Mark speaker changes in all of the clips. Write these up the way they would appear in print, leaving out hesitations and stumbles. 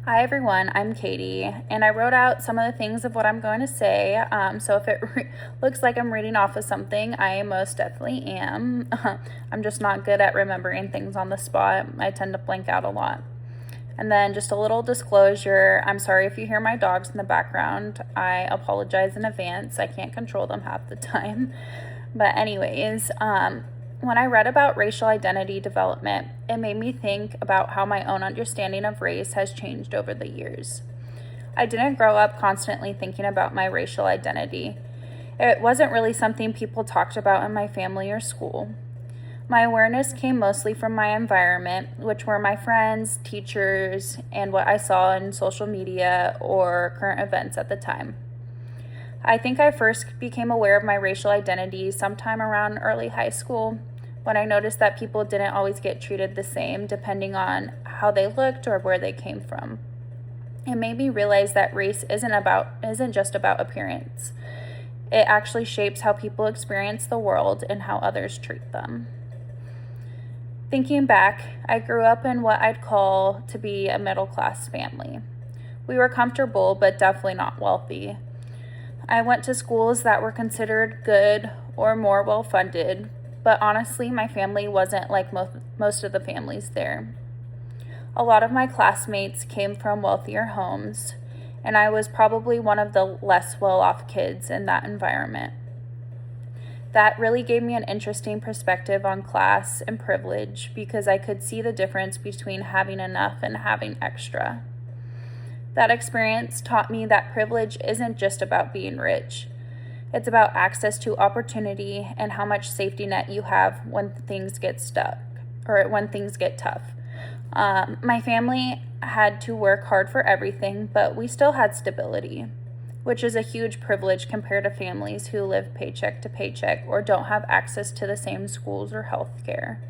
Speaker 1: Hi everyone, I'm Katie, and I wrote out some of the things of what I'm going to say. So if it looks like I'm reading off of something, I most definitely am. I'm just not good at remembering things on the spot. I tend to blank out a lot. And then just a little disclosure, I'm sorry if you hear my dogs in the background. I apologize in advance. I can't control them half the time. But anyways, when I read about racial identity development, it made me think about how my own understanding of race has changed over the years. I didn't grow up constantly thinking about my racial identity. It wasn't really something people talked about in my family or school. My awareness came mostly from my environment, which were my friends, teachers, and what I saw in social media or current events at the time. I think I first became aware of my racial identity sometime around early high school when I noticed that people didn't always get treated the same depending on how they looked or where they came from. It made me realize that race isn't just about appearance. It actually shapes how people experience the world and how others treat them. Thinking back, I grew up in what I'd call to be a middle-class family. We were comfortable, but definitely not wealthy. I went to schools that were considered good or more well-funded, but honestly, my family wasn't like most of the families there. A lot of my classmates came from wealthier homes, and I was probably one of the less well-off kids in that environment. That really gave me an interesting perspective on class and privilege because I could see the difference between having enough and having extra. That experience taught me that privilege isn't just about being rich. It's about access to opportunity and how much safety net you have when things get stuck or when things get tough. My family had to work hard for everything, but we still had stability, which is a huge privilege compared to families who live paycheck to paycheck or don't have access to the same schools or health care.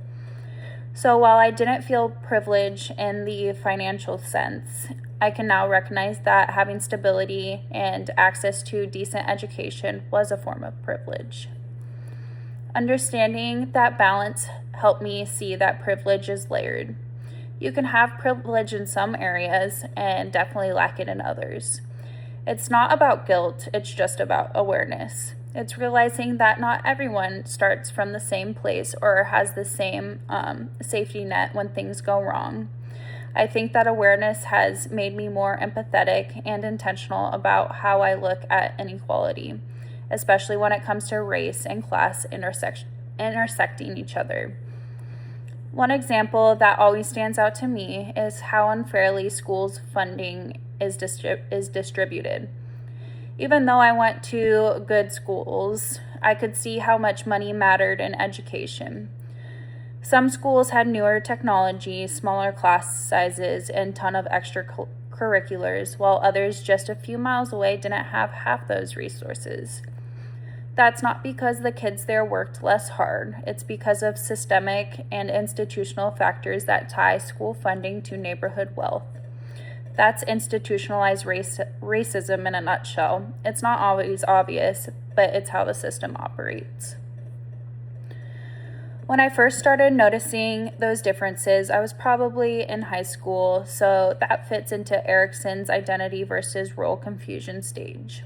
Speaker 1: So while I didn't feel privilege in the financial sense, I can now recognize that having stability and access to decent education was a form of privilege. Understanding that balance helped me see that privilege is layered. You can have privilege in some areas and definitely lack it in others. It's not about guilt, it's just about awareness. It's realizing that not everyone starts from the same place or has the same safety net when things go wrong. I think that awareness has made me more empathetic and intentional about how I look at inequality, especially when it comes to race and class intersecting each other. One example that always stands out to me is how unfairly schools' funding is distributed. Even though I went to good schools, I could see how much money mattered in education. Some schools had newer technology, smaller class sizes, and ton of extracurriculars, while others just a few miles away didn't have half those resources. That's not because the kids there worked less hard. It's because of systemic and institutional factors that tie school funding to neighborhood wealth. That's institutionalized racism in a nutshell. It's not always obvious, but it's how the system operates. When I first started noticing those differences, I was probably in high school, so that fits into Erikson's identity versus role confusion stage.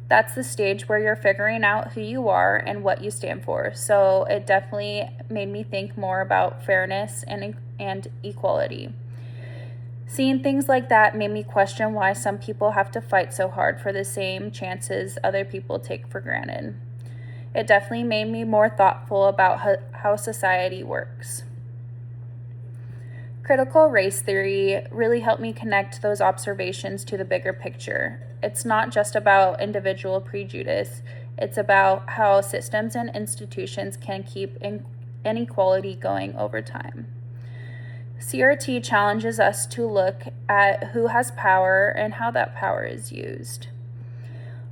Speaker 1: That's the stage where you're figuring out who you are and what you stand for, so it definitely made me think more about fairness and equality. Seeing things like that made me question why some people have to fight so hard for the same chances other people take for granted. It definitely made me more thoughtful about how society works. Critical race theory really helped me connect those observations to the bigger picture. It's not just about individual prejudice, it's about how systems and institutions can keep inequality going over time. CRT challenges us to look at who has power and how that power is used.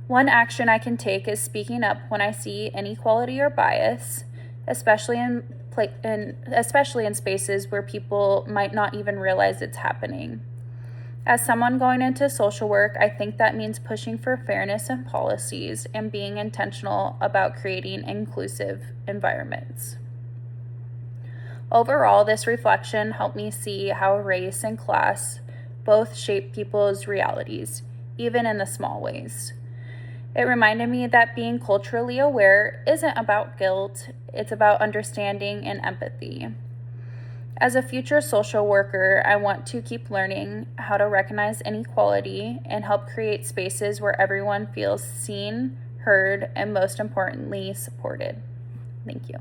Speaker 1: One action I can take is speaking up when I see inequality or bias, especially in spaces where people might not even realize it's happening. As someone going into social work, I think that means pushing for fairness in policies and being intentional about creating inclusive environments. Overall, this reflection helped me see how race and class both shape people's realities, even in the small ways. It reminded me that being culturally aware isn't about guilt, it's about understanding and empathy. As a future social worker, I want to keep learning how to recognize inequality and help create spaces where everyone feels seen, heard, and most importantly, supported. Thank you.